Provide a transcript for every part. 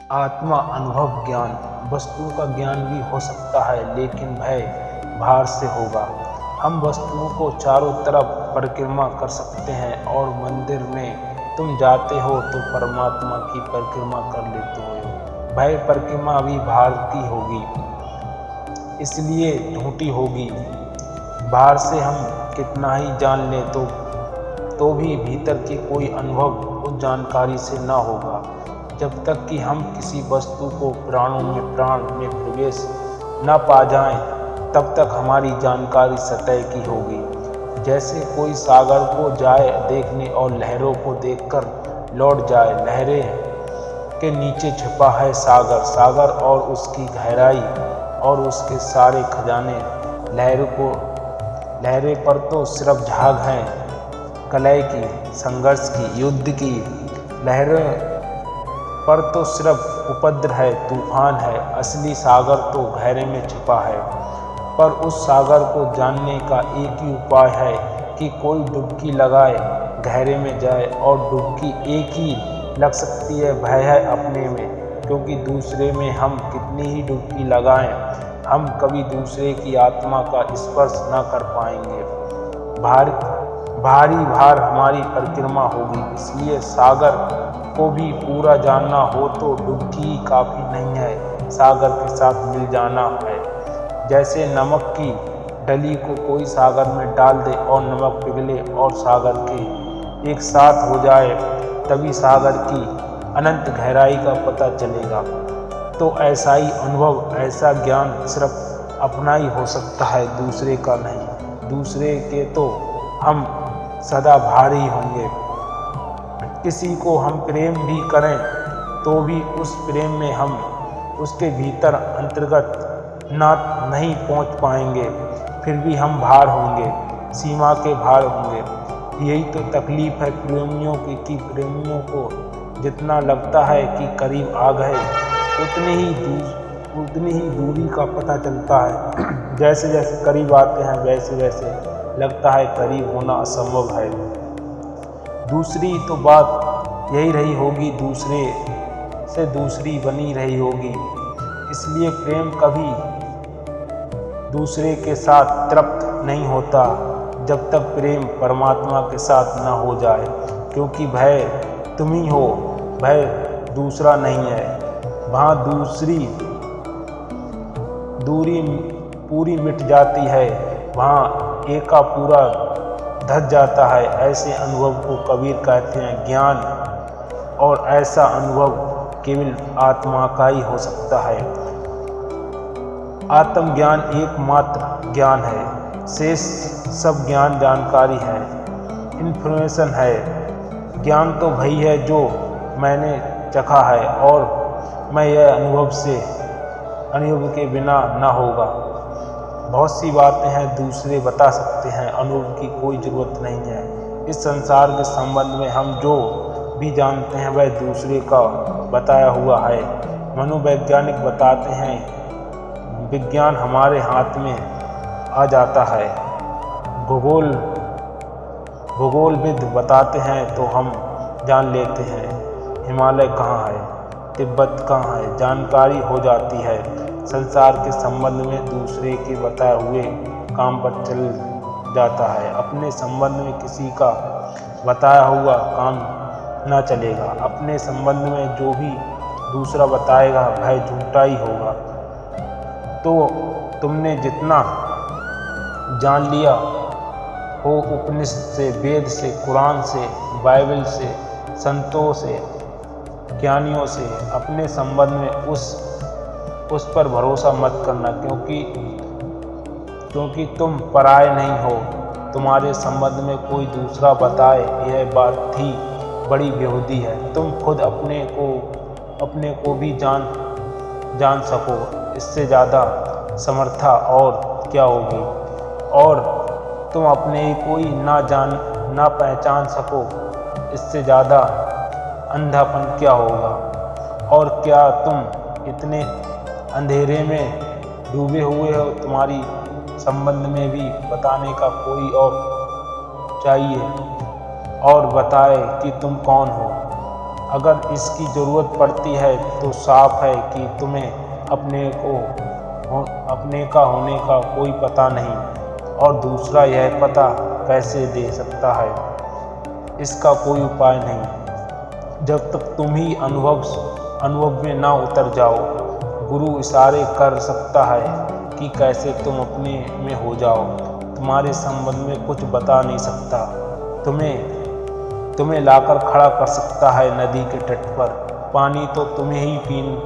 आत्मा अनुभव ज्ञान। वस्तुओं का ज्ञान भी हो सकता है, लेकिन भय बाहर से होगा। हम वस्तुओं को चारों तरफ परिक्रमा कर सकते हैं, और मंदिर में तुम जाते हो तो परमात्मा की परिक्रमा कर लेते हो। भय परिक्रमा भी बाहर की होगी, इसलिए झूठी होगी। बाहर से हम कितना ही जान लें तो भी भीतर की कोई अनुभव उस जानकारी से ना होगा। जब तक कि हम किसी वस्तु को प्राण में प्रवेश न पा जाएं, तब तक हमारी जानकारी सतह की होगी। जैसे कोई सागर को जाए देखने और लहरों को देखकर लौट जाए। लहरें के नीचे छिपा है सागर, सागर और उसकी गहराई और उसके सारे खजाने। लहरें पर तो सिर्फ झाग हैं कलह की, संघर्ष की, युद्ध की। लहरें पर तो सिर्फ उपद्रव है, तूफान है। असली सागर तो गहरे में छिपा है। पर उस सागर को जानने का एक ही उपाय है कि कोई डुबकी लगाए, गहरे में जाए। और डुबकी एक ही लग सकती है, भय है अपने में, क्योंकि दूसरे में हम कितनी ही डुबकी लगाएं, हम कभी दूसरे की आत्मा का स्पर्श न कर पाएंगे। भारी भार हमारी परिक्रमा होगी। इसलिए सागर को भी पूरा जानना हो तो डुबकी ही काफ़ी नहीं है, सागर के साथ मिल जाना है। जैसे नमक की डली को कोई सागर में डाल दे और नमक पिघले और सागर के एक साथ हो जाए, तभी सागर की अनंत गहराई का पता चलेगा। तो ऐसा ही अनुभव, ऐसा ज्ञान सिर्फ अपना ही हो सकता है, दूसरे का नहीं। दूसरे के तो हम सदा भारी होंगे। किसी को हम प्रेम भी करें तो भी उस प्रेम में हम उसके भीतर अंतर्गत नहीं पहुंच पाएंगे। फिर भी हम भार होंगे, सीमा के भार होंगे। यही तो तकलीफ है प्रेमियों की, कि प्रेमियों को जितना लगता है कि करीब आ गए, उतनी ही दूरी का पता चलता है। जैसे जैसे करीब आते हैं, वैसे वैसे लगता है करीब होना असंभव है। दूसरी तो बात यही रही होगी, दूसरे से दूसरी बनी रही होगी। इसलिए प्रेम कभी दूसरे के साथ तृप्त नहीं होता जब तक प्रेम परमात्मा के साथ न हो जाए, क्योंकि भय तुम ही हो, भय दूसरा नहीं है। वहाँ दूरी पूरी मिट जाती है, वहाँ एका पूरा धस जाता है। ऐसे अनुभव को कबीर कहते हैं ज्ञान, और ऐसा अनुभव केवल आत्मा का ही हो सकता है। आत्मज्ञान एकमात्र ज्ञान है, शेष सब ज्ञान जानकारी है, इन्फॉर्मेशन है। ज्ञान तो वही है जो मैंने चखा है, और मैं यह अनुभव के बिना ना होगा। बहुत सी बातें हैं दूसरे बता सकते हैं, अनुभव की कोई ज़रूरत नहीं है। इस संसार के संबंध में हम जो भी जानते हैं वह दूसरे का बताया हुआ है। मनोवैज्ञानिक बताते हैं, विज्ञान हमारे हाथ में आ जाता है। भूगोलविद बताते हैं तो हम जान लेते हैं हिमालय कहाँ है, तिब्बत कहाँ है, जानकारी हो जाती है। संसार के संबंध में दूसरे के बताए हुए काम पर चल जाता है। अपने संबंध में किसी का बताया हुआ काम न चलेगा। अपने संबंध में जो भी दूसरा बताएगा वह झूठा ही होगा। तो तुमने जितना जान लिया हो उपनिषद से, वेद से, कुरान से, बाइबल से, संतों से, ज्ञानियों से, अपने संबंध में उस पर भरोसा मत करना, क्योंकि तुम पराये नहीं हो। तुम्हारे संबंध में कोई दूसरा बताए यह बात ही बड़ी बेहूदी है। तुम खुद अपने को भी जान सको, इससे ज़्यादा समर्था और क्या होगी। और तुम अपने को ही ना पहचान सको, इससे ज़्यादा अंधापन क्या होगा। और क्या तुम इतने अंधेरे में डूबे हुए हो, तुम्हारी संबंध में भी बताने का कोई और चाहिए और बताए कि तुम कौन हो। अगर इसकी ज़रूरत पड़ती है तो साफ है कि तुम्हें अपने का होने का कोई पता नहीं, और दूसरा यह पता कैसे दे सकता है, इसका कोई उपाय नहीं जब तक तुम ही अनुभव में ना उतर जाओ। गुरु इशारे कर सकता है कि कैसे तुम अपने में हो जाओ, तुम्हारे संबंध में कुछ बता नहीं सकता। तुम्हें लाकर खड़ा कर सकता है नदी के तट पर। पानी तो तुम्हें ही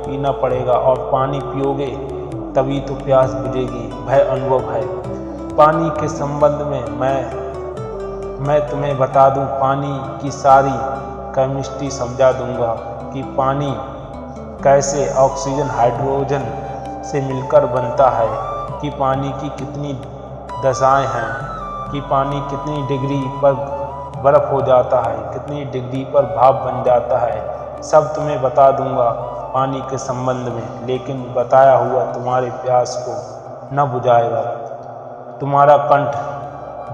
पीना पड़ेगा, और पानी पियोगे तभी तो प्यास बुझेगी। वह अनुभव है। पानी के संबंध में मैं तुम्हें बता दूं, पानी की सारी केमिस्ट्री समझा दूंगा कि पानी कैसे ऑक्सीजन हाइड्रोजन से मिलकर बनता है, कि पानी की कितनी दशाएं हैं, कि पानी कितनी डिग्री पर बर्फ़ हो जाता है, कितनी डिग्री पर भाप बन जाता है। सब तुम्हें बता दूंगा पानी के संबंध में, लेकिन बताया हुआ तुम्हारे प्यास को न बुझाएगा। तुम्हारा कंठ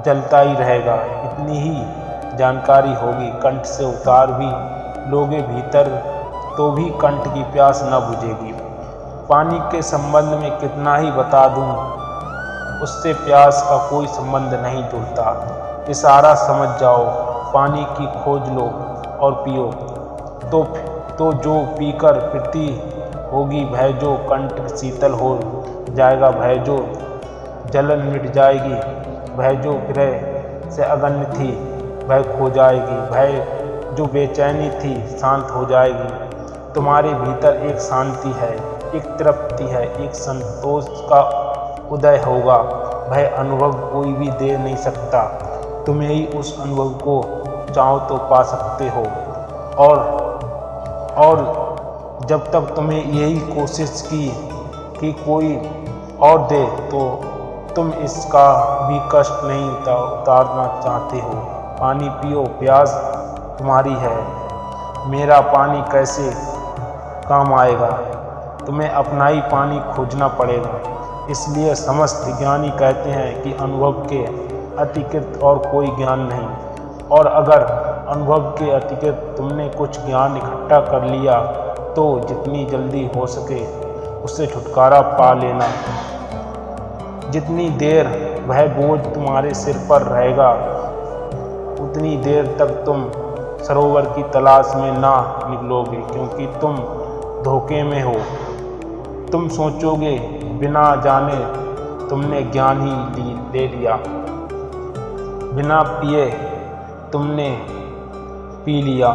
जलता ही रहेगा। इतनी ही जानकारी होगी, कंठ से उतार भी लोगे भीतर तो भी कंठ की प्यास न बुझेगी। पानी के संबंध में कितना ही बता दूं, उससे प्यास का कोई संबंध नहीं जुड़ता। इशारा समझ जाओ, पानी की खोज लो और पियो, तो जो पीकर पीती होगी, वह जो कंठ शीतल हो जाएगा, वह जो जलन मिट जाएगी, वह जो ग्रह से अगण्य थी वह खो जाएगी, वह जो बेचैनी थी शांत हो जाएगी। तुम्हारे भीतर एक शांति है, एक तृप्ति है, एक संतोष का उदय होगा। वह अनुभव कोई भी दे नहीं सकता। तुम्हें ही उस अनुभव को चाहो तो पा सकते हो, और जब तक तुम्हें यही कोशिश की कि कोई और दे, तो तुम इसका भी कष्ट नहीं उतारना चाहते हो। पानी पियो, प्यास तुम्हारी है। मेरा पानी कैसे काम आएगा? तुम्हें अपना ही पानी खोजना पड़ेगा। इसलिए समस्त ज्ञानी कहते हैं कि अनुभव के अतिरिक्त और कोई ज्ञान नहीं। और अगर अनुभव के अतिरिक्त तुमने कुछ ज्ञान इकट्ठा कर लिया, तो जितनी जल्दी हो सके उससे छुटकारा पा लेना। जितनी देर वह बोझ तुम्हारे सिर पर रहेगा, उतनी देर तक तुम सरोवर की तलाश में ना निकलोगे, क्योंकि तुम धोखे में हो। तुम सोचोगे बिना जाने तुमने ज्ञान ही ले लिया, बिना पिए तुमने पी लिया,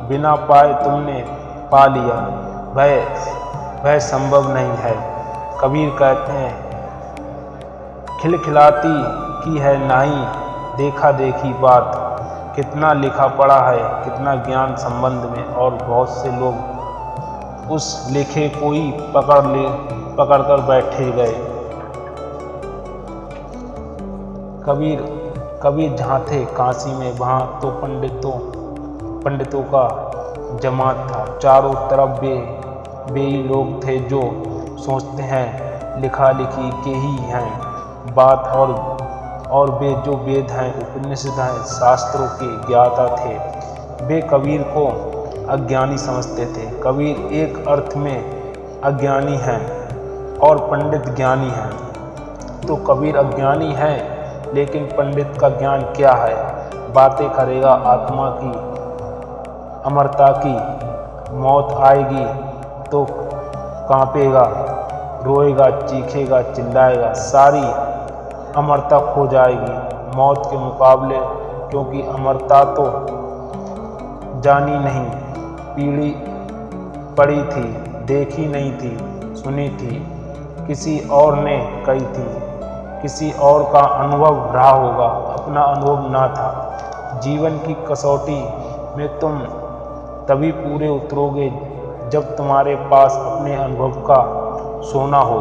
बिना पाए तुमने पा लिया। वह संभव नहीं है। कबीर कहते हैं, खिलखिलाती की है नाही देखा देखी बात। कितना लिखा पढ़ा है, कितना ज्ञान संबंध में, और बहुत से लोग उस लिखे को ही पकड़ कर बैठे गए। कबीर जहाँ थे काशी में, वहाँ तो पंडितों का जमात था। चारों तरफ बेई लोग थे जो सोचते हैं लिखा लिखी के ही हैं बात, और वे जो वेद हैं, उपनिषद हैं, शास्त्रों के ज्ञाता थे। वे कबीर को अज्ञानी समझते थे। कबीर एक अर्थ में अज्ञानी हैं और पंडित ज्ञानी हैं। तो कबीर अज्ञानी है, लेकिन पंडित का ज्ञान क्या है? बातें करेगा आत्मा की, अमरता की। मौत आएगी तो कांपेगा, रोएगा, चीखेगा, चिल्लाएगा, सारी अमरता खो जाएगी मौत के मुकाबले, क्योंकि अमरता तो जानी नहीं, पीड़ी पड़ी थी, देखी नहीं थी, सुनी थी, किसी और ने कही थी, किसी और का अनुभव रहा होगा, अपना अनुभव ना था। जीवन की कसौटी में तुम तभी पूरे उतरोगे जब तुम्हारे पास अपने अनुभव का सोना हो,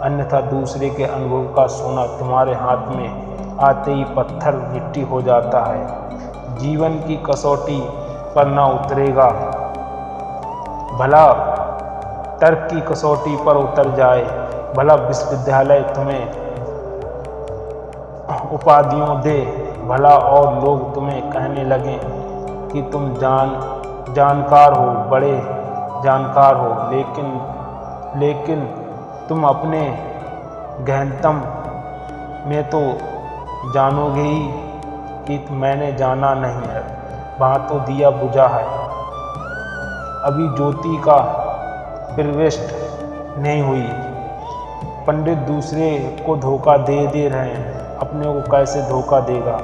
अन्यथा दूसरे के अनुभव का सोना तुम्हारे हाथ में आते ही पत्थर मिट्टी हो जाता है। जीवन की कसौटी पर ना उतरेगा, भला तर्क की कसौटी पर उतर जाए, भला विश्वविद्यालय तुम्हें उपाधियों दे, भला और लोग तुम्हें कहने लगें कि तुम जानकार हो, बड़े जानकार हो, लेकिन तुम अपने गहनतम में तो जानोगे ही कि मैंने जाना नहीं है। वहाँ तो दिया बुझा है, अभी ज्योति का प्रविष्ट नहीं हुई। पंडित दूसरे को धोखा दे रहे हैं, अपने को कैसे धोखा देगा?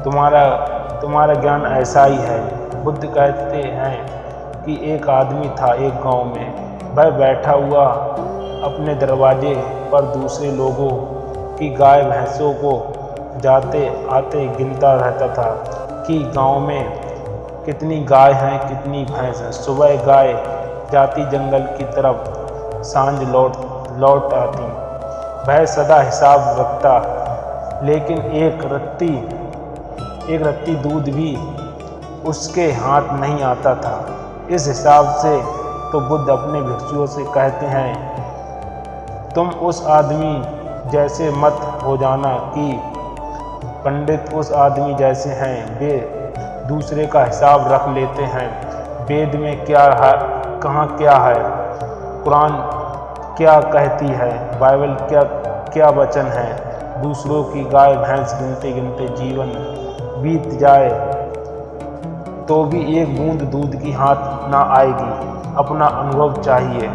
तुम्हारा ज्ञान ऐसा ही है। बुद्ध कहते हैं कि एक आदमी था एक गांव में। वह बैठा हुआ अपने दरवाजे पर दूसरे लोगों की गाय भैंसों को जाते आते गिनता रहता था कि गांव में कितनी गाय हैं, कितनी भैंस हैं। सुबह गाय जाती जंगल की तरफ, सांझ लौट आती। वह सदा हिसाब रखता, लेकिन एक रत्ती दूध भी उसके हाथ नहीं आता था। इस हिसाब से तो बुद्ध अपने भिक्षुओं से कहते हैं, तुम उस आदमी जैसे मत हो जाना कि पंडित उस आदमी जैसे हैं, वे दूसरे का हिसाब रख लेते हैं। वेद में क्या है, कहाँ क्या है, कुरान क्या कहती है, बाइबल क्या वचन है। दूसरों की गाय भैंस गिनते गिनते जीवन बीत जाए तो भी एक बूंद दूध की हाथ ना आएगी। अपना अनुभव चाहिए।